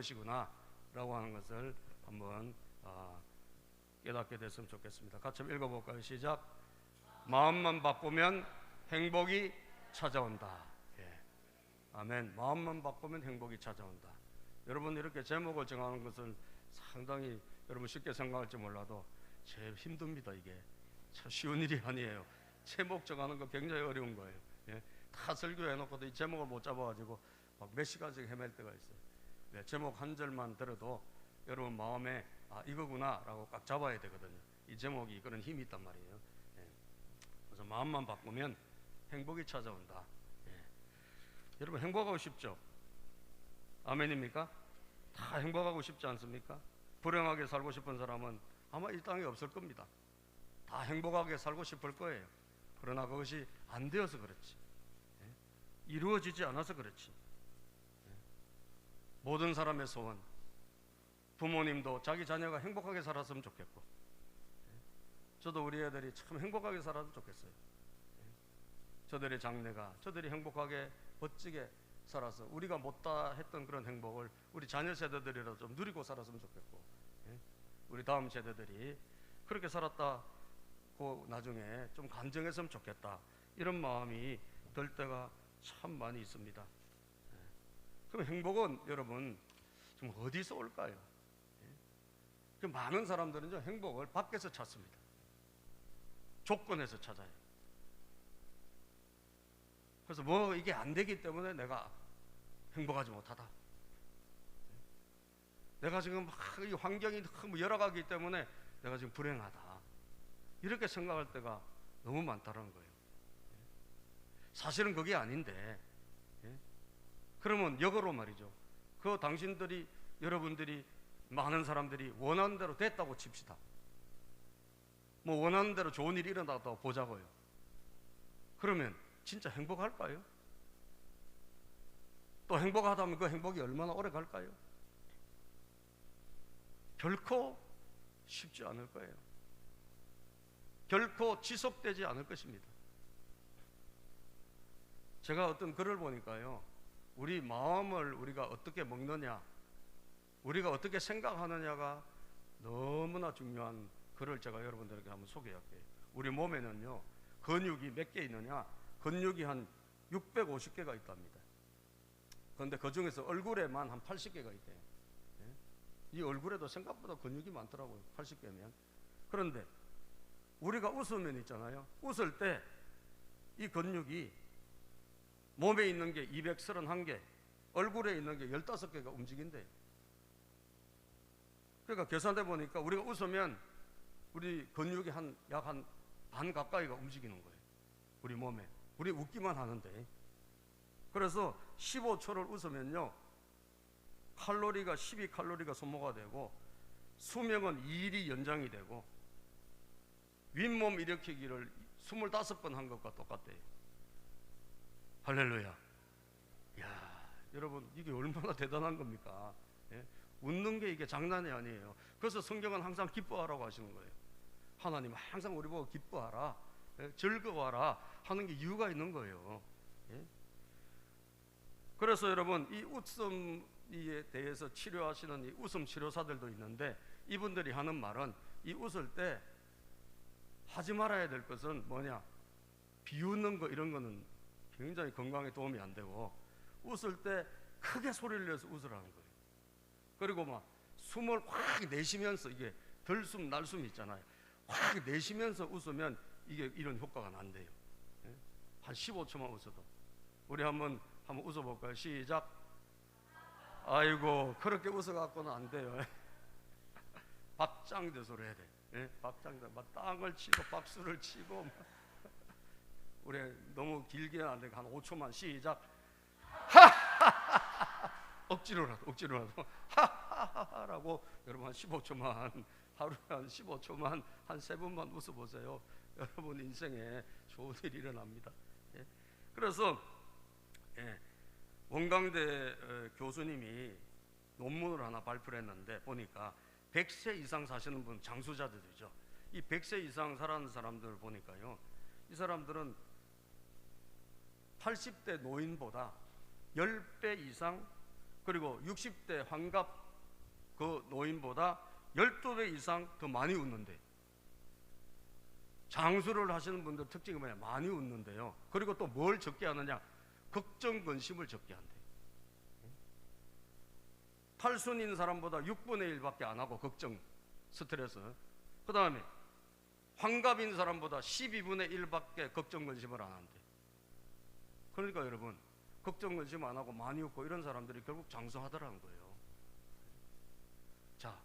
것이구나 라고 하는 것을 한번 깨닫게 됐으면 좋겠습니다. 같이 한번 읽어볼까요? 시작. 마음만 바꾸면 행복이 찾아온다. 예. 아멘. 마음만 바꾸면 행복이 찾아온다. 여러분, 이렇게 제목을 정하는 것은 상당히 여러분 쉽게 생각할지 몰라도 제일 힘듭니다. 이게 참 쉬운 일이 아니에요. 제목 정하는 거 굉장히 어려운 거예요. 예? 다 설교해놓고도 이 제목을 못 잡아가지고 막 몇 시간씩 헤맬 때가 있어요. 네, 제목 한 절만 들어도 여러분 마음에 이거구나 라고 꽉 잡아야 되거든요. 이 제목이 그런 힘이 있단 말이에요. 예. 그래서 마음만 바꾸면 행복이 찾아온다. 예. 여러분 행복하고 싶죠? 아멘입니까? 다 행복하고 싶지 않습니까? 불행하게 살고 싶은 사람은 아마 이 땅에 없을 겁니다. 다 행복하게 살고 싶을 거예요. 그러나 그것이 안 되어서 그렇지, 이루어지지 않아서 그렇지. 모든 사람의 소원, 부모님도 자기 자녀가 행복하게 살았으면 좋겠고, 저도 우리 애들이 참 행복하게 살았으면 좋겠어요. 저들의 장래가, 저들이 행복하게 멋지게 살아서 우리가 못다 했던 그런 행복을 우리 자녀 세대들이라도 좀 누리고 살았으면 좋겠고, 우리 다음 세대들이 그렇게 살았다고 나중에 좀 간증했으면 좋겠다, 이런 마음이 들 때가 참 많이 있습니다. 그럼 행복은 여러분 좀 어디서 올까요? 그 많은 사람들은 행복을 밖에서 찾습니다. 조건에서 찾아요. 그래서 뭐 이게 안 되기 때문에 내가 행복하지 못하다, 내가 지금 이 환경이 너무 열악하기 때문에 내가 지금 불행하다, 이렇게 생각할 때가 너무 많다는 거예요. 사실은 그게 아닌데, 그러면 역으로 말이죠. 그 당신들이, 여러분들이, 많은 사람들이 원하는 대로 됐다고 칩시다. 뭐 원하는 대로 좋은 일이 일어났다고 보자고요. 그러면 진짜 행복할까요? 또 행복하다면 그 행복이 얼마나 오래 갈까요? 결코 쉽지 않을 거예요. 결코 지속되지 않을 것입니다. 제가 어떤 글을 보니까요, 우리 마음을 우리가 어떻게 먹느냐, 우리가 어떻게 생각하느냐가 너무나 중요한 글을 제가 여러분들에게 한번 소개할게요. 우리 몸에는요, 근육이 몇 개 있느냐? 근육이 한 650개가 있답니다. 그런데 그 중에서 얼굴에만 한 80개가 있대요. 이 얼굴에도 생각보다 근육이 많더라고요. 80개면. 그런데 우리가 웃으면 있잖아요, 웃을 때 이 근육이 몸에 있는 게 231개, 얼굴에 있는 게 15개가 움직인대요. 그러니까 계산해 보니까 우리가 웃으면 우리 근육이 약 한 반 가까이가 움직이는 거예요. 우리 몸에. 우리 웃기만 하는데. 그래서 15초를 웃으면요, 칼로리가 12칼로리가 소모가 되고, 수명은 2일이 연장이 되고, 윗몸 일으키기를 25번 한 것과 똑같대요. 할렐루야. 야, 여러분 이게 얼마나 대단한 겁니까? 예? 웃는 게 이게 장난이 아니에요. 그래서 성경은 항상 기뻐하라고 하시는 거예요. 하나님 항상 우리 보고 기뻐하라, 즐거워하라 하는 게 이유가 있는 거예요. 예? 그래서 여러분, 이 웃음에 대해서 치료하시는 이 웃음 치료사들도 있는데, 이분들이 하는 말은 이 웃을 때 하지 말아야 될 것은 뭐냐? 비웃는 거, 이런 거는 굉장히 건강에 도움이 안 되고, 웃을 때 크게 소리를 내서 웃으라는 거예요. 그리고 막 숨을 확 내쉬면서, 이게 들숨 날숨 있잖아요, 확 내쉬면서 웃으면 이게 이런 효과가 난대요. 한 15초만 웃어도. 우리 한번 웃어볼까요? 시작. 아이고, 그렇게 웃어갖고는 안 돼요. 박장대소를 해야 돼. 박장대, 막 땅을 치고 박수를 치고. 우리 너무 길게 안 되고 한 5초만. 시작. 억지로라도 하하하라고 여러분 한 15초만, 하루에 한 15초만 한 3번만 웃어보세요. 여러분 인생에 좋은 일이 일어납니다. 그래서 원광대 교수님이 논문을 하나 발표를 했는데, 보니까 100세 이상 사시는 분, 장수자들이죠. 이 100세 이상 살아가는 사람들을 보니까요, 이 사람들은 80대 노인보다 10배 이상 그리고 60대 환갑 그 노인보다 12배 이상 더 많이 웃는데, 장수를 하시는 분들 특징이 뭐냐? 많이 웃는데요. 그리고 또 뭘 적게 하느냐? 걱정, 근심을 적게 한대. 팔순인 사람보다 6분의 1밖에 안 하고 걱정, 스트레스. 그 다음에 환갑인 사람보다 12분의 1밖에 걱정, 근심을 안 한대. 그러니까 여러분, 걱정, 근심 안 하고 많이 웃고 이런 사람들이 결국 장수하더라는 거예요. 자,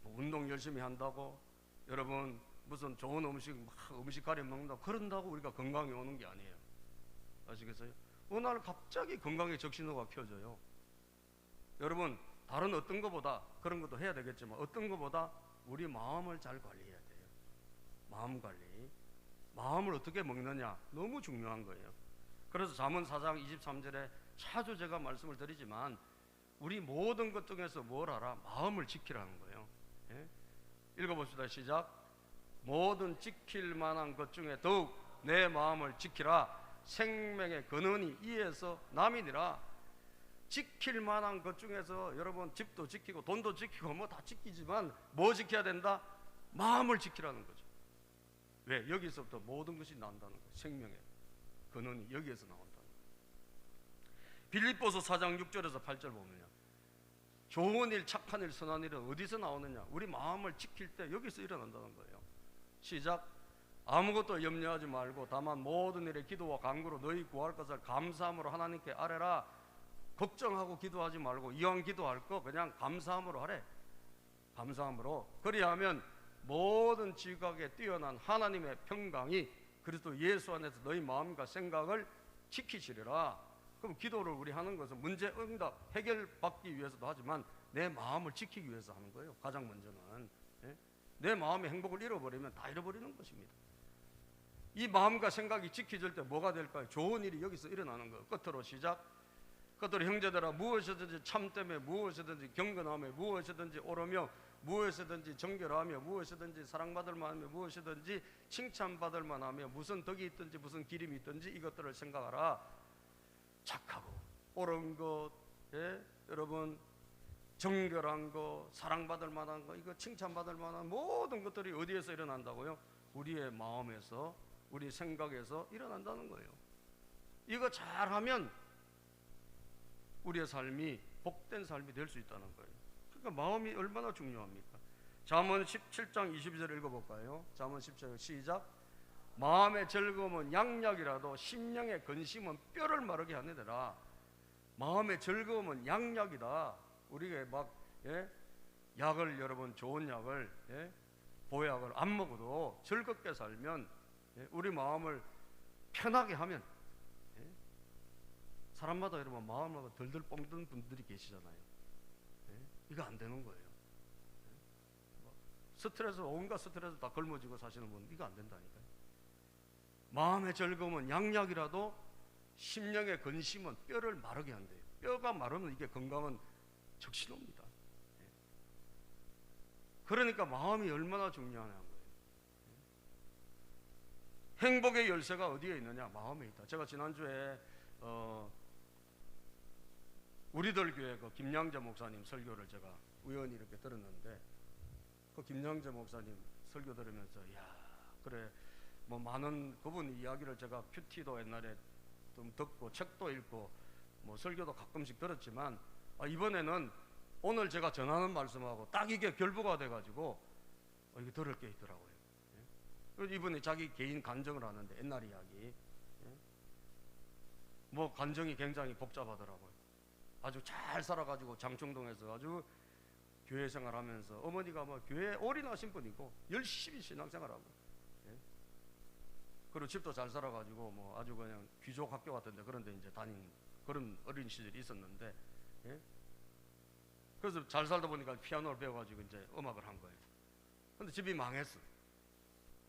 뭐 운동 열심히 한다고 여러분 무슨 좋은 음식 막 음식 가려 먹는다고 그런다고 우리가 건강이 오는 게 아니에요. 아시겠어요? 어느 날 갑자기 건강의 적신호가 켜져요. 여러분, 다른 어떤 것보다 그런 것도 해야 되겠지만 어떤 것보다 우리 마음을 잘 관리해야 돼요. 마음 관리. 마음을 어떻게 먹느냐 너무 중요한 거예요. 그래서 잠언 4장 23절에 자주 제가 말씀을 드리지만 우리 모든 것 중에서 뭘 알아? 마음을 지키라는 거예요. 예? 읽어봅시다. 시작. 모든 지킬 만한 것 중에 더욱 내 마음을 지키라. 생명의 근원이 이에서 남이니라. 지킬 만한 것 중에서 여러분 집도 지키고 돈도 지키고 뭐 다 지키지만 뭐 지켜야 된다? 마음을 지키라는 거죠. 왜? 여기서부터 모든 것이 난다는 거예요. 생명의 근원이 여기에서 나온다는 거예요. 빌립보서 4장 6절에서 8절 보면요, 좋은 일, 착한 일, 선한 일은 어디서 나오느냐? 우리 마음을 지킬 때 여기서 일어난다는 거예요. 시작. 아무것도 염려하지 말고 다만 모든 일에 기도와 간구로 너희 구할 것을 감사함으로 하나님께 아뢰라. 걱정하고 기도하지 말고 이왕 기도할 거 그냥 감사함으로 하래. 감사함으로. 그리하면 모든 지각에 뛰어난 하나님의 평강이 그리스도 예수 안에서 너희 마음과 생각을 지키시리라. 그럼 기도를 우리 하는 것은 문제 응답 해결받기 위해서도 하지만 내 마음을 지키기 위해서 하는 거예요. 가장 먼저는. 예? 내 마음의 행복을 잃어버리면 다 잃어버리는 것입니다. 이 마음과 생각이 지켜질 때 뭐가 될까요? 좋은 일이 여기서 일어나는 거예요. 끝으로 시작. 끝으로 형제들아, 무엇이든지 참되며 무엇이든지 경건하며 무엇이든지 옳으며 무엇이든지 정결하며 무엇이든지 사랑받을 만하며 무엇이든지 칭찬받을 만하며 무슨 덕이 있든지 무슨 기림이 있든지 이것들을 생각하라. 착하고 옳은 것, 예? 여러분 정결한 것, 사랑받을 만한 것, 이거 칭찬받을 만한 모든 것들이 어디에서 일어난다고요? 우리의 마음에서, 우리 생각에서 일어난다는 거예요. 이거 잘하면 우리의 삶이 복된 삶이 될 수 있다는 거예요. 그러니까 마음이 얼마나 중요합니까? 잠언 17장 22절 읽어볼까요? 잠언 17장 시작. 마음의 즐거움은 양약이라도 심령의 근심은 뼈를 마르게 하느니라. 마음의 즐거움은 양약이다. 우리가 막 약을 여러분 좋은 약을 보약을 안 먹어도 즐겁게 살면 우리 마음을 편하게 하면 사람마다 여러분 마음마다 덜덜 뻥드는 분들이 계시잖아요. 이거 안 되는 거예요. 스트레스, 온갖 스트레스 다 걸머지고 사시는 분 이거 안 된다니까요. 마음의 즐거움은 양약이라도 심령의 근심은 뼈를 마르게 한대요. 뼈가 마르면 이게 건강은 적신호입니다. 그러니까 마음이 얼마나 중요하냐는 거예요. 행복의 열쇠가 어디에 있느냐? 마음에 있다. 제가 지난주에 우리들 교회 그 김양재 목사님 설교를 제가 우연히 이렇게 들었는데 그 김양재 목사님 설교 들으면서 야 그래 뭐 많은 그분 이야기를 제가 큐티도 옛날에 좀 듣고 책도 읽고 뭐 설교도 가끔씩 들었지만 이번에는 오늘 제가 전하는 말씀하고 딱 이게 결부가 돼가지고 이게 들을 게 있더라고요. 그래서 이분이 자기 개인 간증을 하는데 옛날 이야기 뭐 간증이 굉장히 복잡하더라고요. 아주 잘 살아가지고 장충동에서 아주 교회 생활하면서 어머니가 뭐 교회에 올인하신 분이고 열심히 신앙생활하고 그리고 집도 잘 살아가지고 뭐 아주 그냥 귀족 학교 같은데 그런데 이제 다닌 그런 어린 시절이 있었는데 그래서 잘 살다 보니까 피아노를 배워가지고 이제 음악을 한 거예요. 근데 집이 망했어.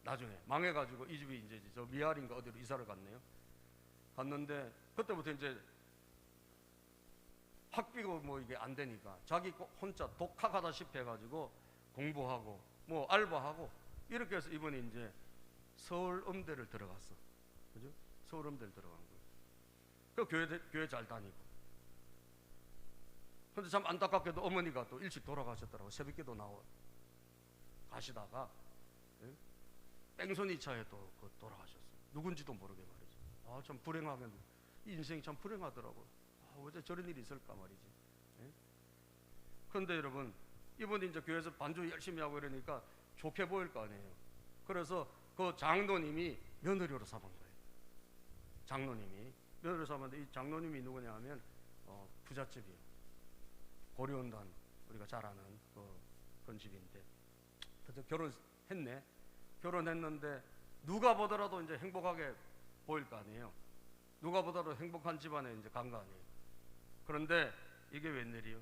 나중에 망해가지고 이 집이 이제 저 미아리인가 어디로 이사를 갔네요. 갔는데 그때부터 이제 학비고 뭐 이게 안 되니까 자기 혼자 독학하다시피 해가지고 공부하고 뭐 알바하고 이렇게 해서 이번에 이제 서울음대를 들어갔어. 그죠? 서울음대를 들어간 거예요. 그 교회 잘 다니고. 근데 참 안타깝게도 어머니가 또 일찍 돌아가셨더라고. 새벽기도 나와 가시다가 뺑소니 차에 또 돌아가셨어요. 누군지도 모르게 말이죠. 아, 참 불행하게, 이 인생이 참 불행하더라고. 아, 어째 저런 일이 있을까 말이지. 그런데 여러분, 이분이 이제 교회에서 반주 열심히 하고 이러니까 좋게 보일 거 아니에요. 그래서 그 장로님이 며느리로 삼은 거예요. 장로님이 며느리로 삼았는데, 이 장로님이 누구냐 하면 부잣집이에요. 고려원단, 우리가 잘 아는 그런 집인데, 그래서 결혼했네. 결혼했는데 누가 보더라도 이제 행복하게 보일 거 아니에요. 누가 보더라도 행복한 집안에 이제 간 거 아니에요. 그런데 이게 웬일이요?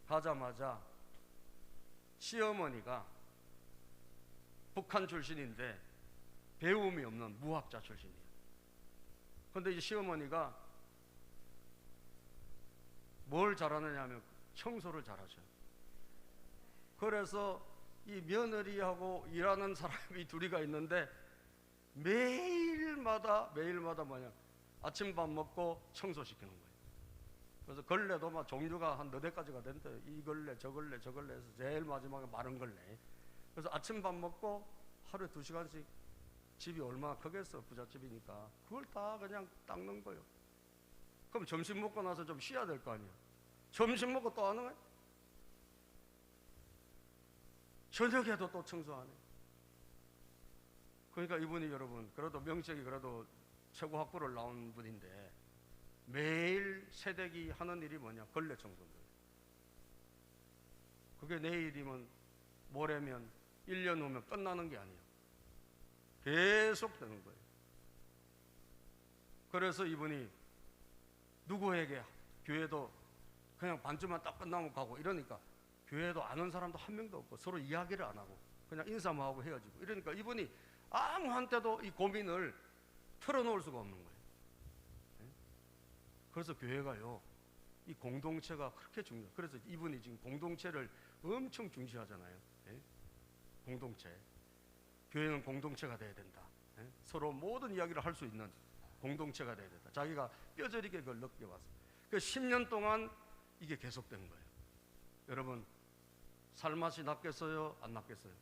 가자마자 시어머니가 북한 출신인데 배움이 없는 무학자 출신이에요. 그런데 이제 시어머니가 뭘 잘하느냐 하면 청소를 잘하셔요. 그래서 이 며느리하고 일하는 사람이 둘이가 있는데 매일마다 뭐냐, 아침밥 먹고 청소시키는 거예요. 그래서 걸레도 막 종류가 한 4대까지가 된대요. 이 걸레, 저 걸레, 저 걸레 해서 제일 마지막에 마른 걸레. 그래서 아침밥 먹고 하루에 2시간씩, 집이 얼마나 크겠어, 부잣집이니까. 그걸 다 그냥 닦는 거예요. 그럼 점심 먹고 나서 좀 쉬어야 될 거 아니에요. 점심 먹고 또 하는 거예요. 저녁에도 또 청소하네. 그러니까 이분이, 여러분, 그래도 명색이 그래도 최고 학부를 나온 분인데 매일 새댁이 하는 일이 뭐냐? 걸레 청소인 거예요. 그게 내일이면 모레면 1년 후면 끝나는 게 아니에요. 계속 되는 거예요. 그래서 이분이 누구에게, 교회도 그냥 반주만 딱 끝나면 가고 이러니까 교회도 아는 사람도 한 명도 없고 서로 이야기를 안 하고 그냥 인사만 하고 헤어지고 이러니까 이분이 아무한테도 이 고민을 털어놓을 수가 없는 거예요. 그래서 교회가요, 이 공동체가 그렇게 중요해요. 그래서 이분이 지금 공동체를 엄청 중시하잖아요. 공동체. 교회는 공동체가 돼야 된다. 서로 모든 이야기를 할 수 있는 공동체가 돼야 된다. 자기가 뼈저리게 그걸 느껴봤어요. 그 10년 동안 이게 계속된 거예요. 여러분, 살맛이 낫겠어요? 안 낫겠어요?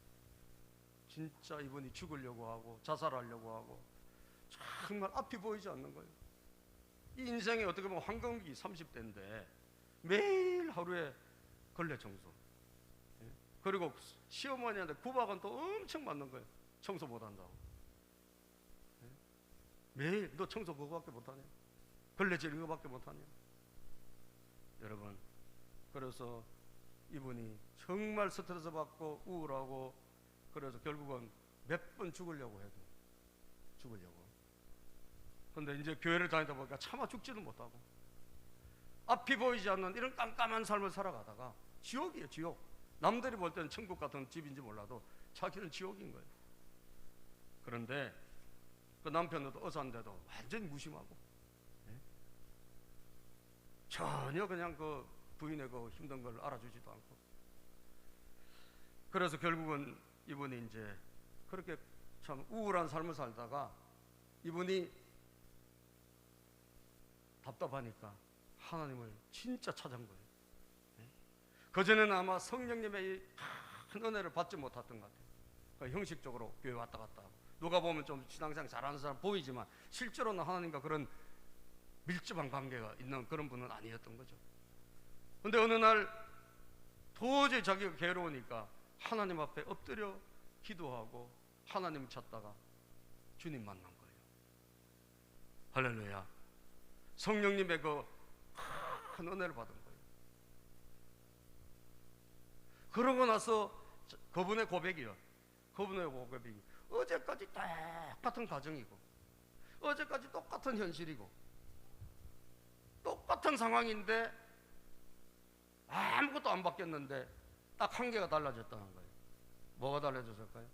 진짜 이분이 죽으려고 하고 자살하려고 하고 정말 앞이 보이지 않는 거예요. 이 인생이 어떻게 보면 황금기 30대인데 매일 하루에 걸레 청소, 그리고 시어머니한테 구박은 또 엄청 맞는 거예요. 청소 못한다고. 매일 너 청소 그거밖에 못하냐? 걸레 지르는 거밖에 못하냐? 여러분, 그래서 이분이 정말 스트레스 받고 우울하고, 그래서 결국은 몇 번 죽으려고 해도 죽으려고. 근데 이제 교회를 다니다 보니까 차마 죽지도 못하고 앞이 보이지 않는 이런 깜깜한 삶을 살아가다가 지옥이에요, 지옥. 남들이 볼 때는 천국 같은 집인지 몰라도 자기는 지옥인 거예요. 그런데 그 남편도 의사인데도 완전히 무심하고, 전혀 그냥 그 부인의 그 힘든 걸 알아주지도 않고. 그래서 결국은 이분이 이제 그렇게 참 우울한 삶을 살다가 이분이 답답하니까 하나님을 진짜 찾은 거예요. 그전에는 아마 성령님의 큰 은혜를 받지 못했던 것 같아요. 그러니까 형식적으로 교회 왔다 갔다 하고, 누가 보면 좀 신앙생활 잘하는 사람 보이지만 실제로는 하나님과 그런 밀접한 관계가 있는 그런 분은 아니었던 거죠. 근데 어느 날 도저히 자기가 괴로우니까 하나님 앞에 엎드려 기도하고 하나님을 찾다가 주님 만난 거예요. 할렐루야. 성령님의 그 큰 은혜를 받은 거예요. 그러고 나서 그분의 고백이요, 그분의 고백이 어제까지 똑같은 가정이고 어제까지 똑같은 현실이고 똑같은 상황인데 아무것도 안 바뀌었는데 딱 한 개가 달라졌다는 거예요. 뭐가 달라졌을까요?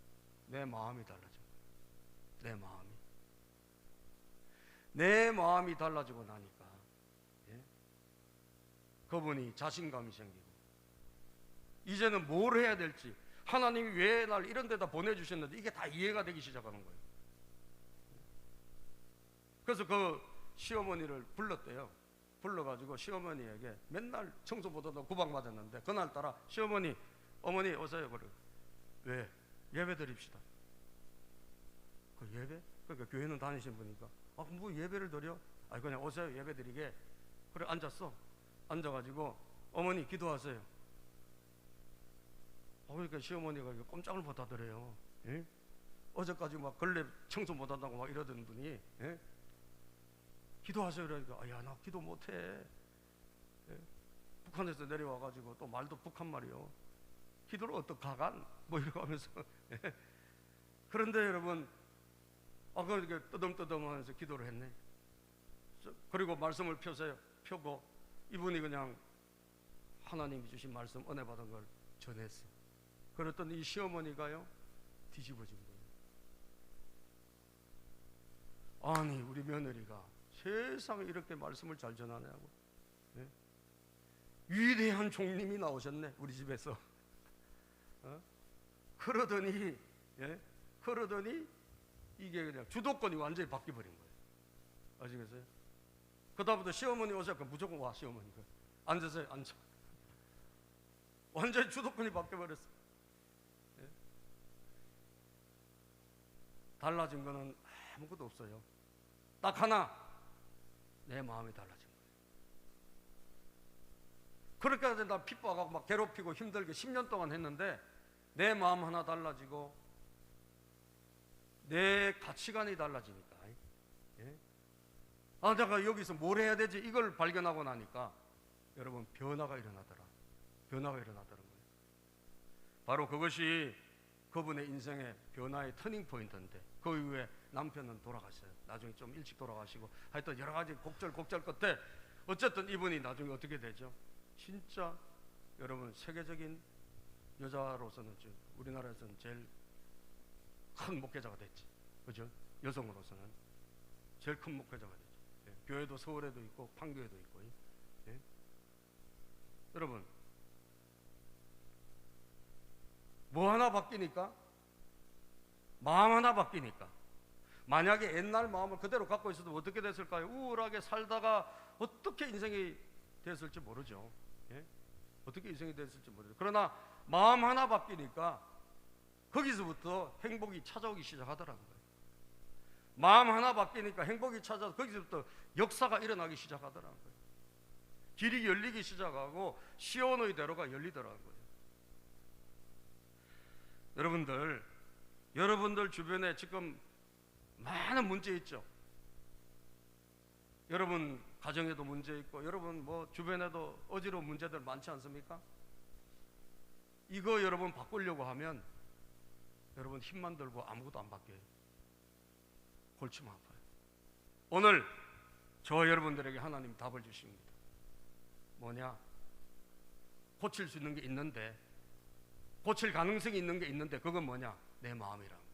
내 마음이 달라진 거예요. 내 마음이 달라지고 나니까 그분이 자신감이 생기고, 이제는 뭘 해야 될지, 하나님이 왜 날 이런 데다 보내주셨는데 이게 다 이해가 되기 시작하는 거예요. 그래서 그 시어머니를 불렀대요. 불러가지고 시어머니에게 맨날 청소 못하다고 구박받았는데 그날따라 시어머니, 어머니 오세요. 그래. 왜? 예배 드립시다. 그 예배? 그러니까 교회는 다니신 분이니까 뭐 예배를 드려? 아니 그냥 오세요. 예배 드리게. 그래 앉았어. 앉아가지고 어머니 기도하세요. 그러니까 시어머니가 꼼짝을 못 하더래요. 예? 어제까지 막 걸레 청소 못 한다고 막 이러던 분이, 예? 기도하세요. 그러니까 야, 나 기도 못해. 예? 북한에서 내려와가지고 또 말도 북한 말이요. 기도를 어떡하간? 뭐 이러고 하면서 예? 그런데 여러분 그렇게 뜨듬뜨듬하면서 기도를 했네. 그리고 말씀을 펴고 이분이 그냥 하나님이 주신 말씀 은혜 받은 걸 전했어. 그랬더니 이 시어머니가요 뒤집어진 거예요. 아니 우리 며느리가 세상에 이렇게 말씀을 잘 전하냐고. 예? 위대한 종님이 나오셨네 우리 집에서. 그러더니 예? 그러더니 이게 그냥 주도권이 완전히 바뀌어버린 거예요. 아시겠어요? 그다음부터 시어머니 오셔서 무조건 와. 시어머니가 앉으세요. 앉아. 완전히 주도권이 바뀌어버렸어. 예? 달라진 거는 아무것도 없어요. 딱 하나, 내 마음이 달라진 거예요. 그렇게 나 핍박하고 막 괴롭히고 힘들게 10년 동안 했는데 내 마음 하나 달라지고 내 가치관이 달라지니까. 예? 내가 여기서 뭘 해야 되지? 이걸 발견하고 나니까 여러분 변화가 일어나더라. 변화가 일어나더라는 거예요. 바로 그것이 그분의 인생의 변화의 터닝 포인트인데 그 이후에 남편은 돌아갔어요. 나중에 좀 일찍 돌아가시고 하여튼 여러 가지 곡절 끝에 어쨌든 이분이 나중에 어떻게 되죠? 진짜 여러분 세계적인 여자로서는 우리나라에서는 제일 큰 목회자가 됐지. 그죠? 여성으로서는 제일 큰 목회자가 됐죠. 예. 교회도 서울에도 있고 판교에도 있고. 예. 여러분 뭐 하나 바뀌니까? 마음 하나 바뀌니까. 만약에 옛날 마음을 그대로 갖고 있어도 어떻게 됐을까요? 우울하게 살다가 어떻게 인생이 됐을지 모르죠. 예? 어떻게 인생이 됐을지 모르죠. 그러나 마음 하나 바뀌니까 거기서부터 행복이 찾아오기 시작하더라는 거예요. 마음 하나 바뀌니까 행복이 찾아서 거기서부터 역사가 일어나기 시작하더라는 거예요. 길이 열리기 시작하고 시온의 대로가 열리더라는 거예요. 여러분들 주변에 지금 많은 문제 있죠. 여러분 가정에도 문제 있고 여러분 뭐 주변에도 어지러운 문제들 많지 않습니까? 이거 여러분 바꾸려고 하면 여러분 힘만 들고 아무것도 안 바뀌어요. 골치만 아파요. 오늘 저 여러분들에게 하나님 답을 주십니다. 뭐냐? 고칠 수 있는 게 있는데, 고칠 가능성이 있는 게 있는데 그건 뭐냐? 내 마음이라는 거예요.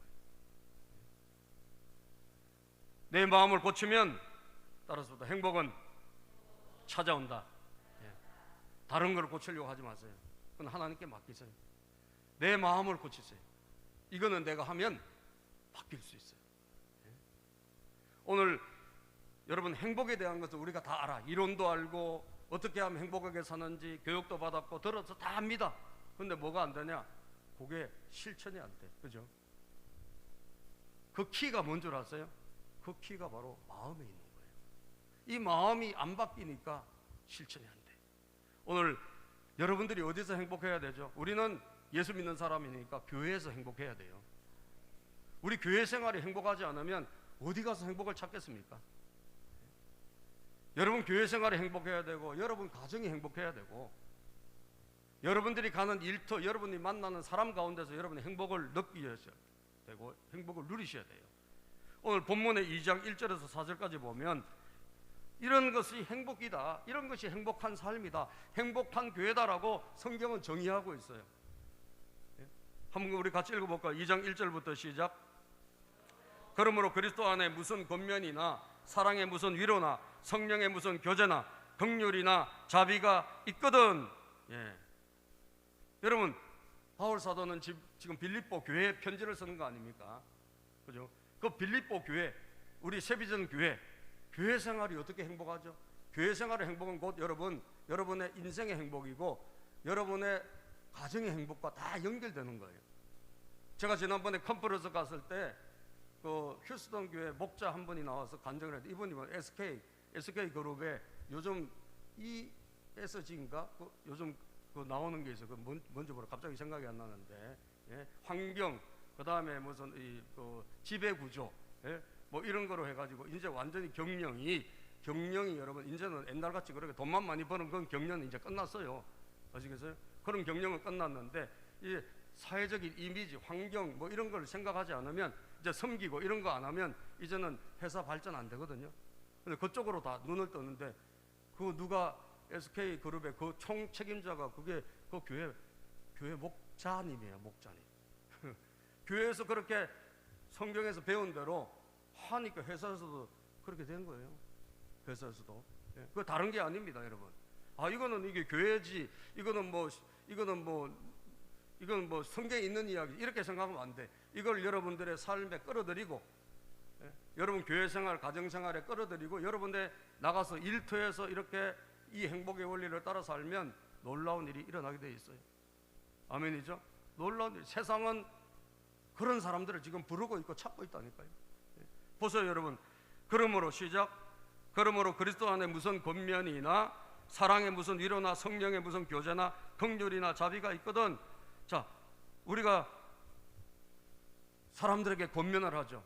내 마음을 고치면 따라서 행복은 찾아온다. 예. 다른 걸 고치려고 하지 마세요. 그건 하나님께 맡기세요. 내 마음을 고치세요. 이거는 내가 하면 바뀔 수 있어요. 예. 오늘 여러분 행복에 대한 것을 우리가 다 알아. 이론도 알고 어떻게 하면 행복하게 사는지 교육도 받았고 들어서 다 압니다. 근데 뭐가 안 되냐? 그게 실천이 안 돼. 그죠? 그 키가 뭔 줄 아세요? 그 키가 바로 마음에 있는 거예요. 이 마음이 안 바뀌니까 실천이 안 돼. 오늘 여러분들이 어디서 행복해야 되죠? 우리는 예수 믿는 사람이니까 교회에서 행복해야 돼요. 우리 교회 생활이 행복하지 않으면 어디 가서 행복을 찾겠습니까? 여러분 교회 생활이 행복해야 되고 여러분 가정이 행복해야 되고 여러분들이 가는 일터, 여러분이 만나는 사람 가운데서 여러분의 행복을 느끼셔야 되고 행복을 누리셔야 돼요. 오늘 본문의 2장 1절에서 4절까지 보면 이런 것이 행복이다, 이런 것이 행복한 삶이다, 행복한 교회다라고 성경은 정의하고 있어요. 한번 우리 같이 읽어볼까요? 2장 1절부터 시작. 그러므로 그리스도 안에 무슨 권면이나 사랑의 무슨 위로나 성령의 무슨 교제나 긍휼이나 자비가 있거든. 예. 여러분 바울 사도는 지금 빌립보 교회에 편지를 쓰는 거 아닙니까? 그죠? 그 빌립보 교회, 우리 세비전 교회 생활이 어떻게 행복하죠? 교회 생활의 행복은 곧 여러분의 인생의 행복이고 여러분의 가정의 행복과 다 연결되는 거예요. 제가 지난번에 컨퍼런스 갔을 때 그 휴스턴 교회 목자 한 분이 나와서 간증을 했는데, 이분이 뭐 SK 그룹에 요즘 ESG인가 요즘 그 나오는 게 있어. 그 뭔지 모르 갑자기 생각이 안 나는데, 예? 환경, 그 다음에 무슨 그 지배 구조, 예? 뭐 이런 거로 해가지고 이제 완전히 경영이 여러분 이제는 옛날같이 그렇게 돈만 많이 버는 그런 경영은 이제 끝났어요. 아시겠어요? 그런 경영은 끝났는데 이 사회적인 이미지, 환경 뭐 이런 걸 생각하지 않으면, 이제 섬기고 이런 거 안 하면 이제는 회사 발전 안 되거든요. 근데 그쪽으로 다 눈을 뜨는데, 그 누가 SK 그룹의 그 총 책임자가 그게 그 교회 목자님이에요. 목자님. 교회에서 그렇게 성경에서 배운 대로 하니까 회사에서도 그렇게 된 거예요. 회사에서도. 예. 그거 다른 게 아닙니다, 여러분. 아, 이게 교회지. 이거는 뭐 성경에 있는 이야기, 이렇게 생각하면 안 돼. 이걸 여러분들의 삶에 끌어들이고, 예? 여러분 교회 생활, 가정 생활에 끌어들이고, 여러분들 나가서 일터에서 이렇게 이 행복의 원리를 따라 살면 놀라운 일이 일어나게 돼 있어요. 아멘이죠? 놀라운 일. 세상은 그런 사람들을 지금 부르고 있고 찾고 있다니까요. 예? 보세요, 여러분. 그러므로 그리스도 안에 무슨 권면이나 사랑의 무슨 위로나 성령의 무슨 교제나 긍휼이나 자비가 있거든. 자, 우리가 사람들에게 권면을 하죠.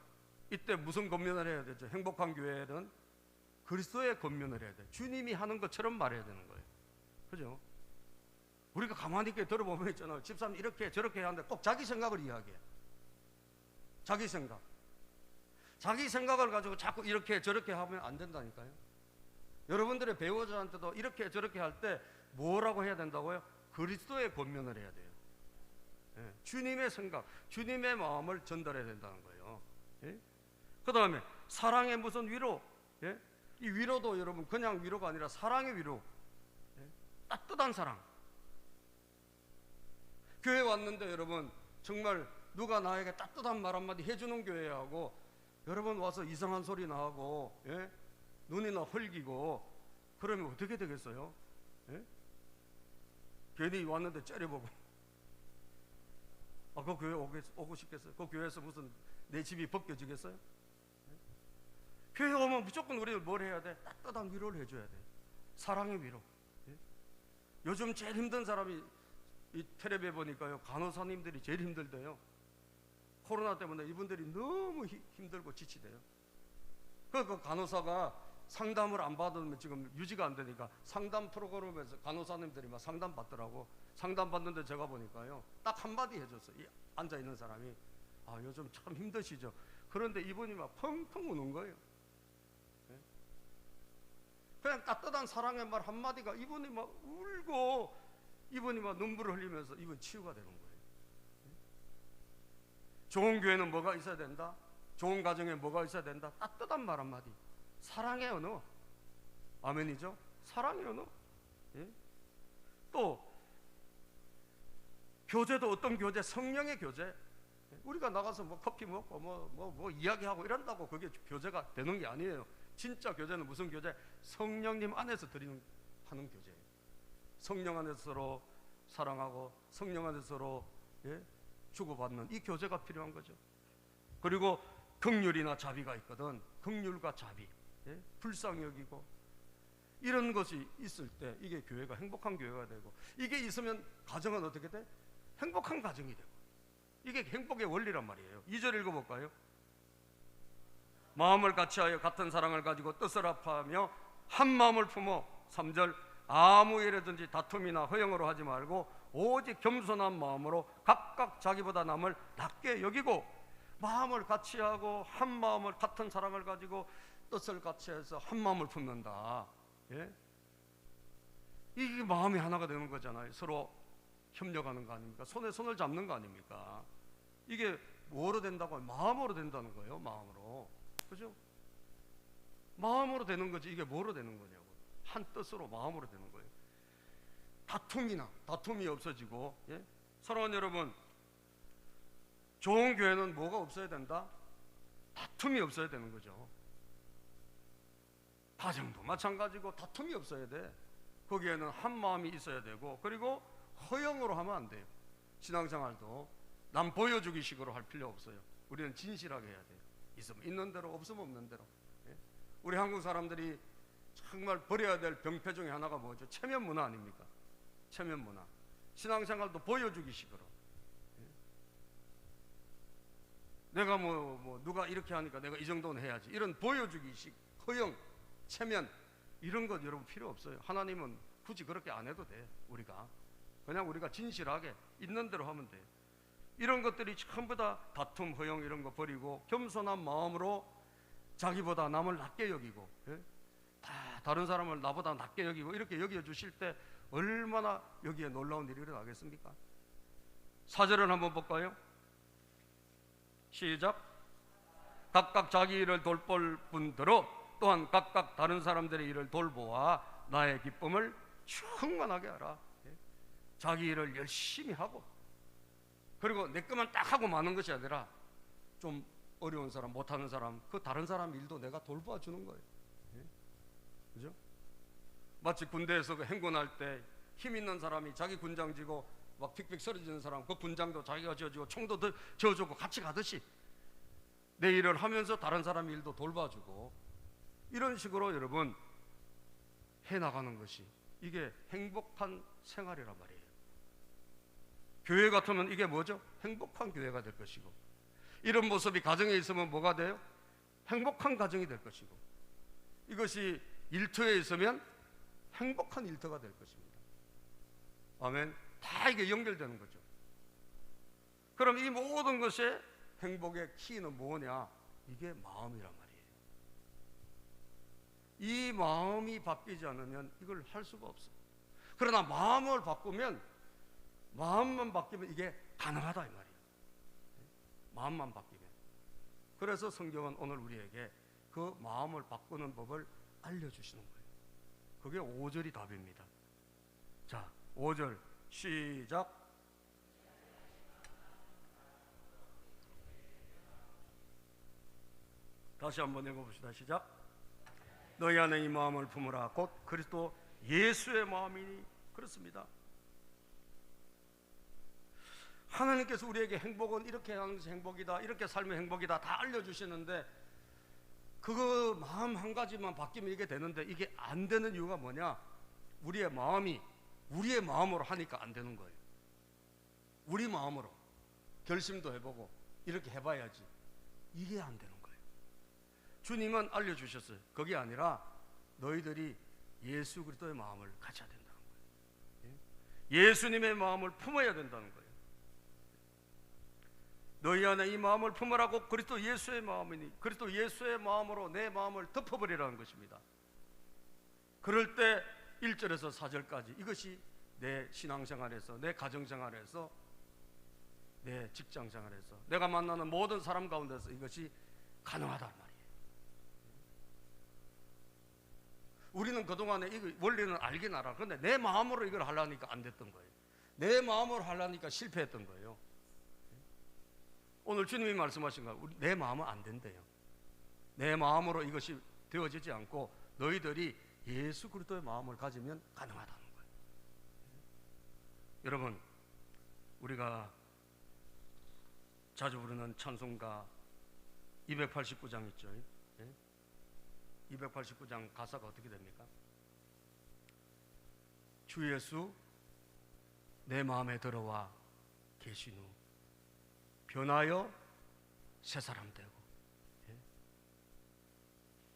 이때 무슨 권면을 해야 되죠? 행복한 교회는 그리스도의 권면을 해야 돼. 주님이 하는 것처럼 말해야 되는 거예요. 그죠? 우리가 가만히 있게 들어보면 있잖아요. 집사님 이렇게 저렇게 하는데 꼭 자기 생각을 이야기해. 자기 생각을 가지고 자꾸 이렇게 저렇게 하면 안 된다니까요. 여러분들의 배우자한테도 이렇게 저렇게 할 때 뭐라고 해야 된다고요? 그리스도의 권면을 해야 돼요. 예, 주님의 생각, 주님의 마음을 전달해야 된다는 거예요. 예? 그 다음에 사랑의 무슨 위로, 예? 이 위로도 여러분 그냥 위로가 아니라 사랑의 위로, 예? 따뜻한 사랑. 교회 왔는데 여러분 정말 누가 나에게 따뜻한 말 한마디 해주는 교회하고, 여러분 와서 이상한 소리 나고, 예? 눈이나 헐기고 그러면 어떻게 되겠어요? 예? 괜히 왔는데 째려보고, 아, 그 교회 오고 싶겠어요? 그 교회에서 무슨 내 집이 벗겨지겠어요? 예? 교회 오면 무조건 우리는 뭘 해야 돼? 따뜻한 위로를 해줘야 돼. 사랑의 위로. 예? 요즘 제일 힘든 사람이, 이 텔레비에 보니까요, 간호사님들이 제일 힘들대요. 코로나 때문에 이분들이 너무 힘들고 지치대요. 그 간호사가 상담을 안 받으면 지금 유지가 안 되니까 상담 프로그램에서 간호사님들이 막 상담 받더라고. 상담 받는데 제가 보니까요, 딱 한마디 해줬어요. 이 앉아있는 사람이, 아, 요즘 참 힘드시죠? 그런데 이분이 막 펑펑 우는 거예요. 네? 그냥 따뜻한 사랑의 말 한마디가 이분이 막 울고, 이분이 막 눈물을 흘리면서 이분 치유가 되는 거예요. 네? 좋은 교회는 뭐가 있어야 된다? 좋은 가정에 뭐가 있어야 된다? 따뜻한 말 한마디. 사랑의 언어. 아멘이죠? 사랑의 언어. 예? 또 교제도 어떤 교제? 성령의 교제. 우리가 나가서 뭐 커피 먹고 뭐 이야기하고 이런다고 그게 교제가 되는 게 아니에요. 진짜 교제는 무슨 교제? 성령님 안에서 하는 교제예요. 성령 안에서 서로 사랑하고 성령 안에서 서로, 예? 주고받는 이 교제가 필요한 거죠. 그리고 긍휼이나 자비가 있거든. 긍휼과 자비, 예? 불쌍히 여기고, 이런 것이 있을 때 이게 교회가 행복한 교회가 되고, 이게 있으면 가정은 어떻게 돼? 행복한 가정이 되고. 이게 행복의 원리란 말이에요. 2절 읽어볼까요? 마음을 같이하여 같은 사랑을 가지고 뜻을 합하며 한 마음을 품어. 3절 아무 일에든지 다툼이나 허영으로 하지 말고 오직 겸손한 마음으로 각각 자기보다 남을 낮게 여기고. 마음을 같이하고 한 마음을, 같은 사랑을 가지고 뜻을 같이해서 한 마음을 품는다. 예? 이게 마음이 하나가 되는 거잖아요. 서로 협력하는 거 아닙니까? 손에 손을 잡는 거 아닙니까? 이게 뭐로 된다고? 마음으로 된다는 거예요. 마음으로. 그죠? 마음으로 되는 거지. 이게 뭐로 되는 거냐고. 한 뜻으로 마음으로 되는 거예요. 다툼이 없어지고, 예? 사랑하는 여러분, 좋은 교회는 뭐가 없어야 된다? 다툼이 없어야 되는 거죠. 가정도 마찬가지고 다툼이 없어야 돼. 거기에는 한 마음이 있어야 되고, 그리고 허영으로 하면 안 돼요. 신앙생활도 남 보여주기 식으로 할 필요 없어요. 우리는 진실하게 해야 돼요. 있으면 있는 대로, 없으면 없는 대로. 예? 우리 한국 사람들이 정말 버려야 될 병폐 중에 하나가 뭐죠? 체면 문화 아닙니까? 체면 문화. 신앙생활도 보여주기 식으로. 예? 내가 누가 이렇게 하니까 내가 이 정도는 해야지. 이런 보여주기 식, 허영, 체면, 이런 것 여러분 필요 없어요. 하나님은 굳이 그렇게 안 해도 돼. 그냥 우리가 진실하게 있는 대로 하면 돼. 이런 것들이 전부 다 다툼, 허영 이런 거 버리고 겸손한 마음으로 자기보다 남을 낮게 여기고, 예? 다른 사람을 나보다 낮게 여기고 이렇게 여겨주실 때 얼마나 여기에 놀라운 일이 일어나겠습니까? 4절을 한번 볼까요? 시작. 각각 자기 일을 돌볼 뿐더러 또한 각각 다른 사람들의 일을 돌보아 나의 기쁨을 충만하게 하라. 예? 자기 일을 열심히 하고, 그리고 내 것만 딱 하고 마는 것이 아니라 좀 어려운 사람, 못하는 사람, 그 다른 사람 일도 내가 돌봐 주는 거예요. 예? 그죠? 마치 군대에서 그 행군할 때 힘 있는 사람이 자기 군장 지고 막 픽픽 쓰러지는 사람, 그 군장도 자기가 지어주고 총도 지어주고 같이 가듯이 내 일을 하면서 다른 사람 일도 돌봐주고, 이런 식으로 여러분 해나가는 것이 이게 행복한 생활이란 말이에요. 교회 같으면 이게 뭐죠? 행복한 교회가 될 것이고, 이런 모습이 가정에 있으면 뭐가 돼요? 행복한 가정이 될 것이고, 이것이 일터에 있으면 행복한 일터가 될 것입니다. 아멘. 다 이게 연결되는 거죠. 그럼 이 모든 것의 행복의 키는 뭐냐? 이게 마음이란 말이에요. 이 마음이 바뀌지 않으면 이걸 할 수가 없어요. 그러나 마음을 바꾸면, 마음만 바뀌면 이게 가능하다 이 말이에요. 마음만 바뀌면. 그래서 성경은 오늘 우리에게 그 마음을 바꾸는 법을 알려주시는 거예요. 그게 5절이 답입니다. 자, 5절 시작. 다시 한번 읽어봅시다. 시작. 너희 안에 이 마음을 품으라. 곧 그리스도 예수의 마음이니. 그렇습니다. 하나님께서 우리에게 행복은 이렇게 하는 것이 행복이다, 이렇게 살면 행복이다 다 알려주시는데, 그거 마음 한 가지만 바뀌면 이게 되는데, 이게 안 되는 이유가 뭐냐? 우리의 마음이 우리의 마음으로 하니까 안 되는 거예요. 우리 마음으로 결심도 해보고 이렇게 해봐야지, 이게 안 되는 거예요. 주님은 알려주셨어요. 그게 아니라 너희들이 예수 그리스도의 마음을 가져야 된다는 거예요. 예수님의 마음을 품어야 된다는 거예요. 너희 안에 이 마음을 품으라고 그리스도 예수의 마음이니, 그리스도 예수의 마음으로 내 마음을 덮어버리라는 것입니다. 그럴 때 1절에서 4절까지 이것이 내 신앙생활에서, 내 가정생활에서, 내 직장생활에서, 내가 만나는 모든 사람 가운데서 이것이 가능하단 말이에요. 우리는 그동안에 이 원리는 알긴 알아. 그런데 내 마음으로 이걸 하려니까 안 됐던 거예요. 내 마음으로 하려니까 실패했던 거예요. 오늘 주님이 말씀하신 거예요. 내 마음은 안 된대요. 내 마음으로 이것이 되어지지 않고 너희들이 예수 그리스도의 마음을 가지면 가능하다는 거예요. 여러분, 우리가 자주 부르는 찬송가 289장 있죠. 289장 가사가 어떻게 됩니까? 주 예수 내 마음에 들어와 계신 후 변하여 새 사람 되고.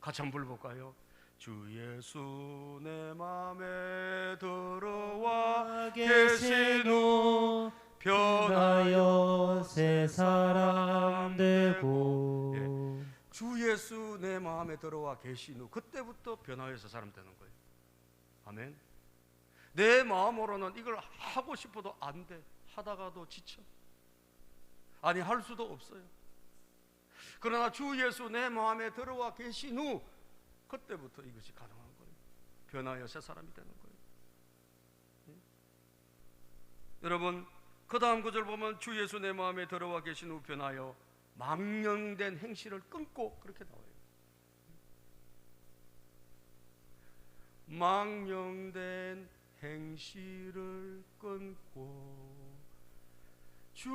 같이 한번 불러볼까요? 주 예수 내 마음에 들어와 계신 후 변하여 새 사람 되고. 주 예수 내 마음에 들어와 계신 후 그때부터 변하여 새 사람 되는 거예요. 아멘. 내 마음으로는 이걸 하고 싶어도 안 돼. 하다가도 지쳐. 아니, 할 수도 없어요. 그러나 주 예수 내 마음에 들어와 계신 후 그때부터 이것이 가능한 거예요. 변하여 새 사람이 되는 거예요. 여러분, 그 다음 구절 보면 주 예수 내 마음에 들어와 계신 후 변하여 망령된 행실을 끊고, 그렇게 나와요. 망령된 행실을 끊고 주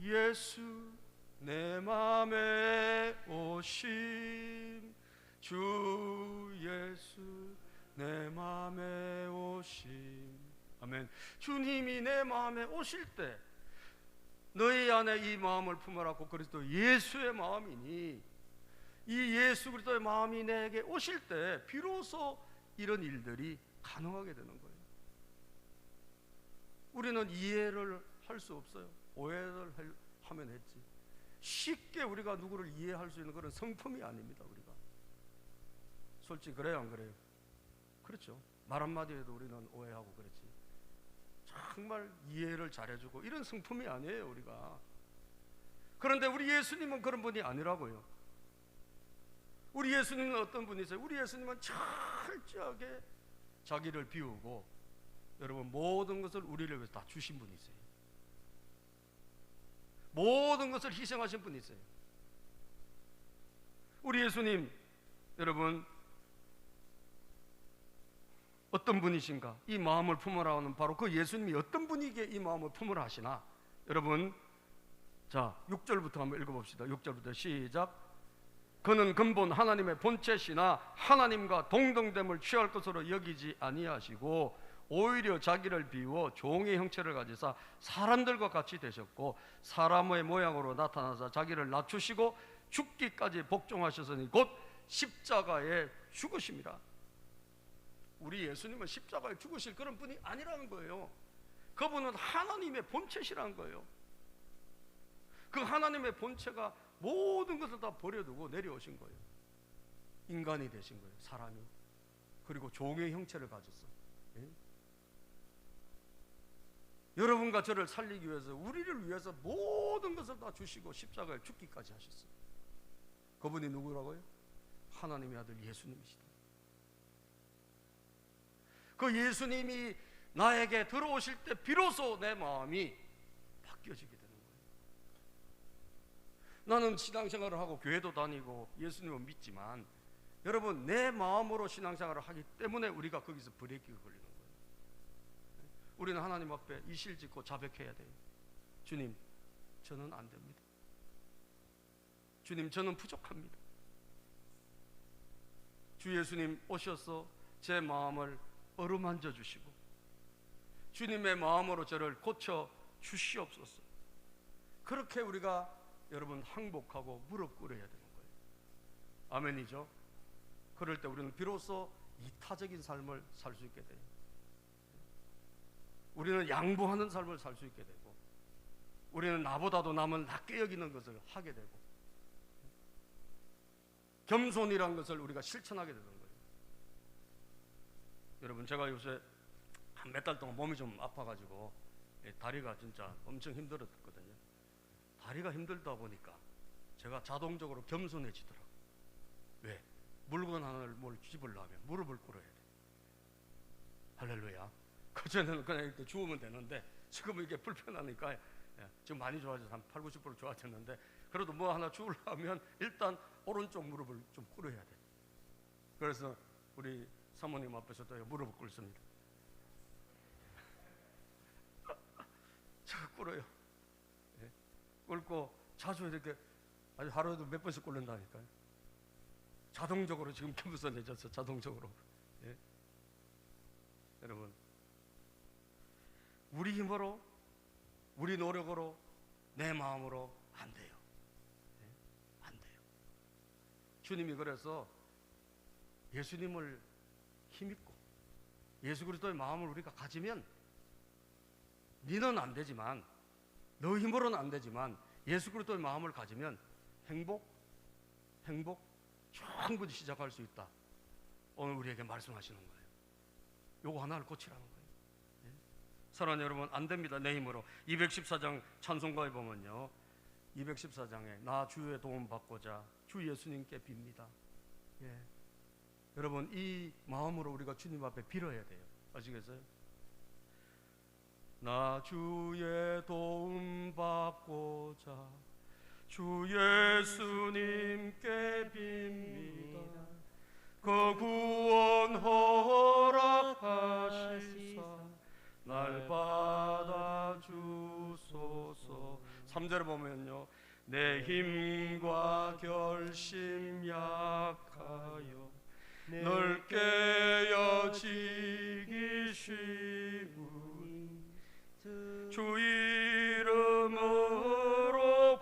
예수 내 맘에 오심, 주 예수 내 맘에 오심. 아멘. 주님이 내 마음에 오실 때 너희 안에 이 마음을 품으라고 그리스도 예수의 마음이니, 이 예수 그리스도의 마음이 내게 오실 때 비로소 이런 일들이 가능하게 되는 거예요. 우리는 이해를 할 수 없어요. 오해를 하면 했지. 쉽게 우리가 누구를 이해할 수 있는 그런 성품이 아닙니다. 우리가 솔직히 그래요, 안 그래요? 그렇죠. 말 한마디에도 우리는 오해하고 그렇지. 정말 이해를 잘해주고 이런 성품이 아니에요, 우리가. 그런데 우리 예수님은 그런 분이 아니라고요. 우리 예수님은 어떤 분이세요? 우리 예수님은 철저하게 자기를 비우고, 여러분, 모든 것을 우리를 위해서 다 주신 분이세요. 모든 것을 희생하신 분이세요. 우리 예수님, 여러분, 어떤 분이신가? 이 마음을 품으라 하는 바로 그 예수님이 어떤 분이기에 이 마음을 품으라 하시나? 여러분, 자, 6절부터 한번 읽어봅시다. 6절부터 시작. 그는 근본 하나님의 본체시나 하나님과 동등됨을 취할 것으로 여기지 아니하시고 오히려 자기를 비워 종의 형체를 가지사 사람들과 같이 되셨고 사람의 모양으로 나타나사 자기를 낮추시고 죽기까지 복종하셨으니 곧 십자가에 죽으심이라. 우리 예수님은 십자가에 죽으실 그런 분이 아니라는 거예요. 그분은 하나님의 본체시라는 거예요. 그 하나님의 본체가 모든 것을 다 버려두고 내려오신 거예요. 인간이 되신 거예요, 사람이. 그리고 종의 형체를 가졌어. 예? 여러분과 저를 살리기 위해서, 우리를 위해서 모든 것을 다 주시고 십자가에 죽기까지 하셨어요. 그분이 누구라고요? 하나님의 아들 예수님이시다. 그 예수님이 나에게 들어오실 때 비로소 내 마음이 바뀌어지게 되는 거예요. 나는 신앙생활을 하고 교회도 다니고 예수님을 믿지만, 여러분, 내 마음으로 신앙생활을 하기 때문에 우리가 거기서 브레이크가 걸리는 거예요. 우리는 하나님 앞에 이실짓고 자백해야 돼요. 주님, 저는 안 됩니다. 주님, 저는 부족합니다. 주 예수님 오셔서 제 마음을 어루만져 주시고 주님의 마음으로 저를 고쳐 주시옵소서. 그렇게 우리가, 여러분, 항복하고 무릎 꿇어야 되는 거예요. 아멘이죠? 그럴 때 우리는 비로소 이타적인 삶을 살 수 있게 돼요. 우리는 양보하는 삶을 살 수 있게 되고, 우리는 나보다도 남을 낮게 여기는 것을 하게 되고, 겸손이라는 것을 우리가 실천하게 되는 거예요. 여러분, 제가 요새 한 몇 달 동안 몸이 좀 아파가지고 다리가 진짜 엄청 힘들었거든요. 다리가 힘들다 보니까 제가 자동적으로 겸손해지더라고요. 왜? 물건 하나를 뭘 집으려면 무릎을 꿇어야 돼. 할렐루야. 그전에는 그냥 이렇게 주우면 되는데 지금은 이게 불편하니까 지금 많이 좋아져서 한 8, 90% 좋아졌는데, 그래도 뭐 하나 주우려면 일단 오른쪽 무릎을 좀 꿇어야 돼. 그래서 우리 사모님 앞에서도 무릎을 꿇습니다. 제가 꿇어요. 예. 꿇고 자주 이렇게 아주 하루에도 몇 번씩 꿇는다니까요. 자동적으로 지금 겸손해졌어. 자동적으로. 예. 여러분, 우리 힘으로, 우리 노력으로, 내 마음으로 안 돼요. 예? 안 돼요. 주님이 그래서 예수님을 힘입고 예수 그리스도의 마음을 우리가 가지면, 너는 안 되지만, 너 힘으로는 안 되지만 예수 그리스도의 마음을 가지면 행복 충분히 시작할 수 있다. 오늘 우리에게 말씀하시는 거예요. 요거 하나를 고치라는 거예요. 예? 사랑하는 여러분, 안 됩니다, 내 힘으로. 214장 찬송가에 보면요, 214장에 나 주의 도움 받고자 주 예수님께 빕니다. 예. 여러분, 이 마음으로 우리가 주님 앞에 빌어야 돼요. 아시겠어요? 나 주의 도움 받고자 주 예수님께 빕니다. 그 구원 4절에 보면요, 내 힘과 결심 약하여 널 깨어지기 쉬우니 주 이름으로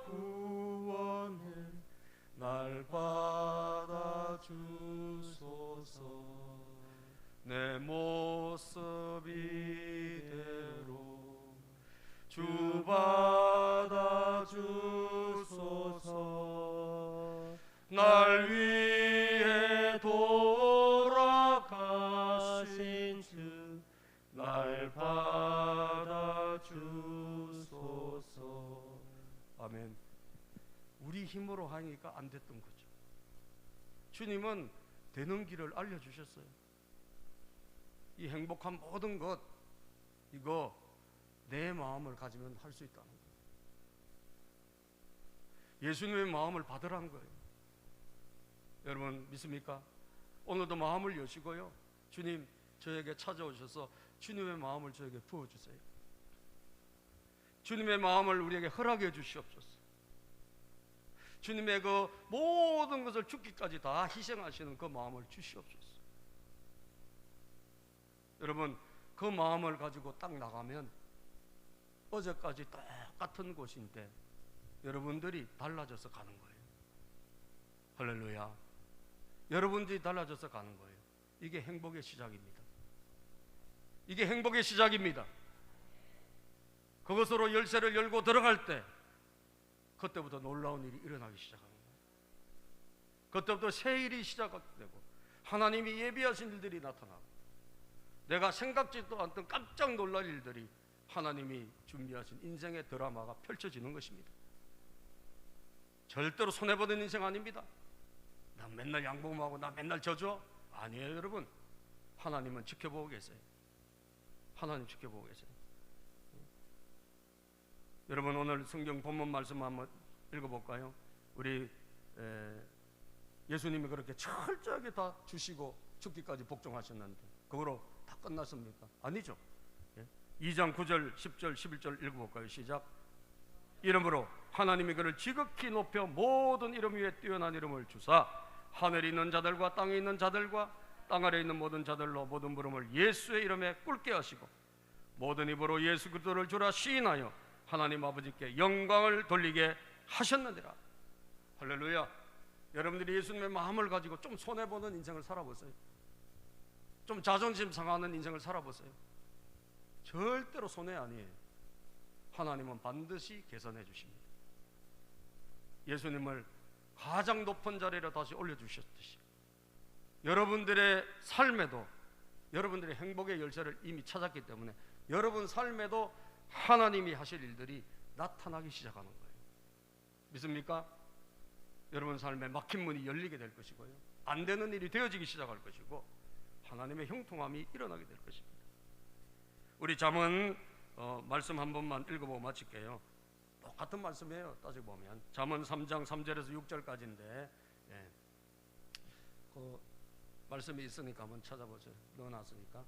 구원해 날 받아주소서. 내 모습 이대로 주 받아주소서. 날 위해 돌아가신 주 날 받아주소서. 아멘. 우리 힘으로 하니까 안 됐던 거죠. 주님은 되는 길을 알려주셨어요. 이 행복한 모든 것, 이거 내 마음을 가지면 할 수 있다는 거예요. 예수님의 마음을 받으라는 거예요. 여러분 믿습니까? 오늘도 마음을 여시고요, 주님 저에게 찾아오셔서 주님의 마음을 저에게 부어주세요. 주님의 마음을 우리에게 허락해 주시옵소서. 주님의 그 모든 것을 죽기까지 다 희생하시는 그 마음을 주시옵소서. 여러분 그 마음을 가지고 딱 나가면 어제까지 똑같은 곳인데 여러분들이 달라져서 가는 거예요. 할렐루야. 여러분들이 달라져서 가는 거예요. 이게 행복의 시작입니다. 이게 행복의 시작입니다. 그것으로 열쇠를 열고 들어갈 때 그때부터 놀라운 일이 일어나기 시작하는 거예요. 그때부터 새 일이 시작되고 하나님이 예비하신 일들이 나타나고 내가 생각지도 않던 깜짝 놀랄 일들이 하나님이 준비하신 인생의 드라마가 펼쳐지는 것입니다. 절대로 손해보는 인생 아닙니다. 나 맨날 양보하고 나 맨날 져줘? 아니에요. 여러분, 하나님은 지켜보고 계세요. 하나님 지켜보고 계세요. 여러분 오늘 성경 본문 말씀 한번 읽어볼까요? 우리 예수님이 그렇게 철저하게 다 주시고 죽기까지 복종하셨는데 그거로 다 끝났습니까? 아니죠. 2장 9절 10절 11절 읽어볼까요? 시작. 이름으로 하나님이 그를 지극히 높여 모든 이름 위에 뛰어난 이름을 주사 하늘에 있는 자들과 땅에 있는 자들과 땅 아래에 있는 모든 자들로 모든 부름을 예수의 이름에 꿇게 하시고 모든 입으로 예수 그리스도를 주라 시인하여 하나님 아버지께 영광을 돌리게 하셨느니라. 할렐루야. 여러분들이 예수님의 마음을 가지고 좀 손해보는 인생을 살아보세요. 좀 자존심 상하는 인생을 살아보세요. 절대로 손해 아니에요. 하나님은 반드시 개선해 주십니다. 예수님을 가장 높은 자리로 다시 올려주셨듯이 여러분들의 삶에도 여러분들의 행복의 열쇠를 이미 찾았기 때문에 여러분 삶에도 하나님이 하실 일들이 나타나기 시작하는 거예요. 믿습니까? 여러분 삶에 막힌 문이 열리게 될 것이고요, 안 되는 일이 되어지기 시작할 것이고 하나님의 형통함이 일어나게 될 것입니다. 우리 잠언 말씀 한 번만 읽어보고 마칠게요. 똑같은 말씀이에요. 따지고 보면 잠언 3장 3절에서 6절까지인데 그 말씀이 있으니까 한번 찾아보세요. 넣어놨으니까.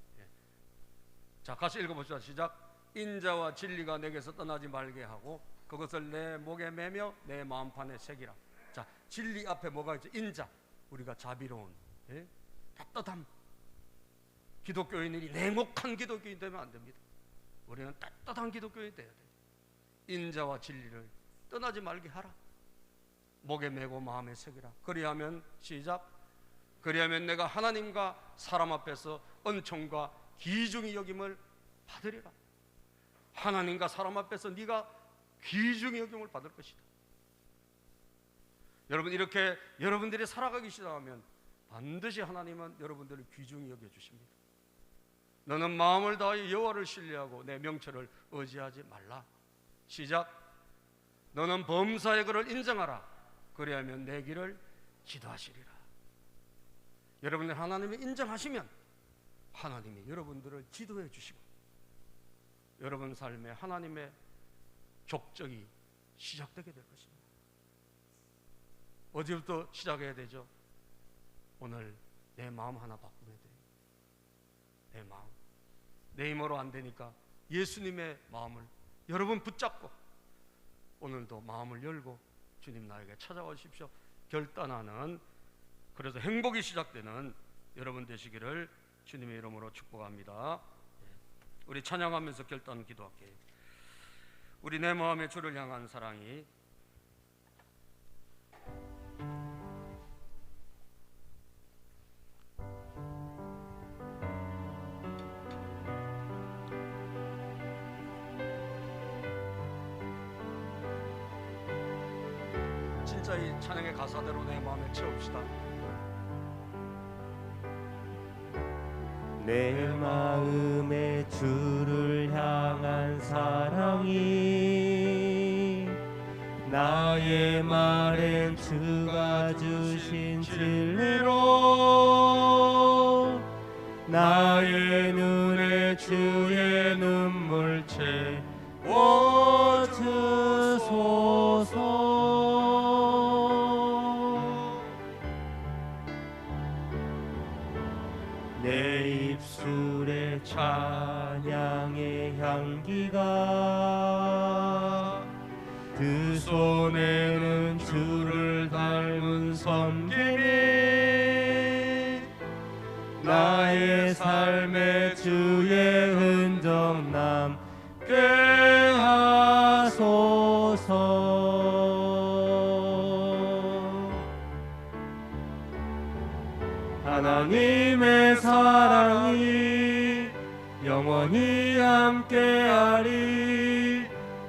자, 같이 읽어보시죠. 시작. 인자와 진리가 내게서 떠나지 말게 하고 그것을 내 목에 매며 내 마음판에 새기라. 자, 진리 앞에 뭐가 있죠? 인자, 우리가 자비로운 따뜻함. 기독교인이 냉혹한 기독교인 되면 안 됩니다. 우리는 따뜻한 기독교인이 되어야 돼요. 인자와 진리를 떠나지 말게 하라. 목에 매고 마음에 새기라. 그리하면 시작. 그리하면 내가 하나님과 사람 앞에서 은총과 귀중히 여김을 받으리라. 하나님과 사람 앞에서 네가 귀중히 여김을 받을 것이다. 여러분 이렇게 여러분들이 살아가기 시작하면 반드시 하나님은 여러분들을 귀중히 여겨주십니다. 너는 마음을 다하여 여호와를 신뢰하고 내 명철을 의지하지 말라. 시작. 너는 범사의 그를 인정하라. 그리하면 내 길을 기도하시리라. 여러분들 하나님을 인정하시면 하나님이 여러분들을 지도해 주시고 여러분 삶에 하나님의 족적이 시작되게 될 것입니다. 어디부터 시작해야 되죠? 오늘 내 마음 하나 바꾸면 돼요. 내 마음. 내 힘으로 안 되니까 예수님의 마음을 여러분 붙잡고 오늘도 마음을 열고 주님 나에게 찾아오십시오 결단하는, 그래서 행복이 시작되는 여러분 되시기를 주님의 이름으로 축복합니다. 우리 찬양하면서 결단 기도할게요. 우리 내 마음의 주를 향한 사랑이 진짜 이 찬양의 가사대로 내 마음에 채웁시다. 내 마음의 주를 향한 사랑이 나의 말엔 주가 주신 진리로 나의 눈에 주의 눈물 채워주소서. 내 입술에 찬양의 향기가 그 손에는 주를 닮은 섬김이 나의 삶에 주의 흔적 남게 하소서. 하나님의 사랑이 영원히 함께하리.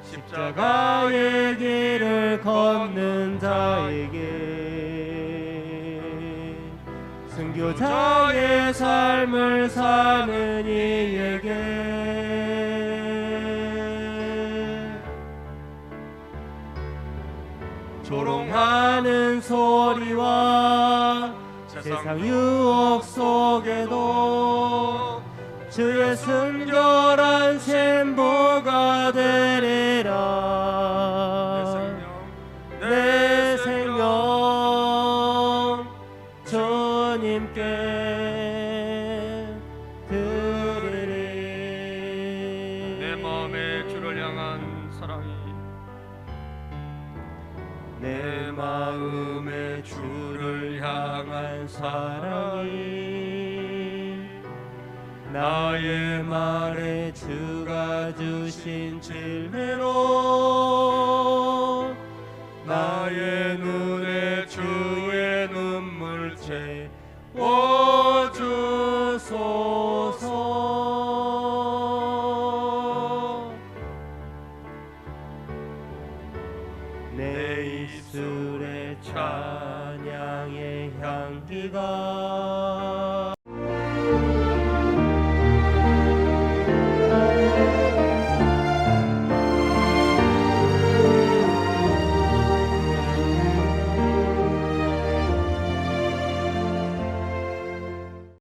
십자가의 길을 걷는 자에게 순교자의 삶을 사는 이에게 조롱하는 소리와 세상 유혹 속에도 주의 순결한 신부가 되리라. 내 생명 주님께 드리리. 내 마음의 주를 향한 사랑이 내 마음의 주를 향한 사랑이 나의 말에 주가 주신 진리로 나의 눈에 주의 눈물 채워주소서. 내 입술에 찬양의 향기가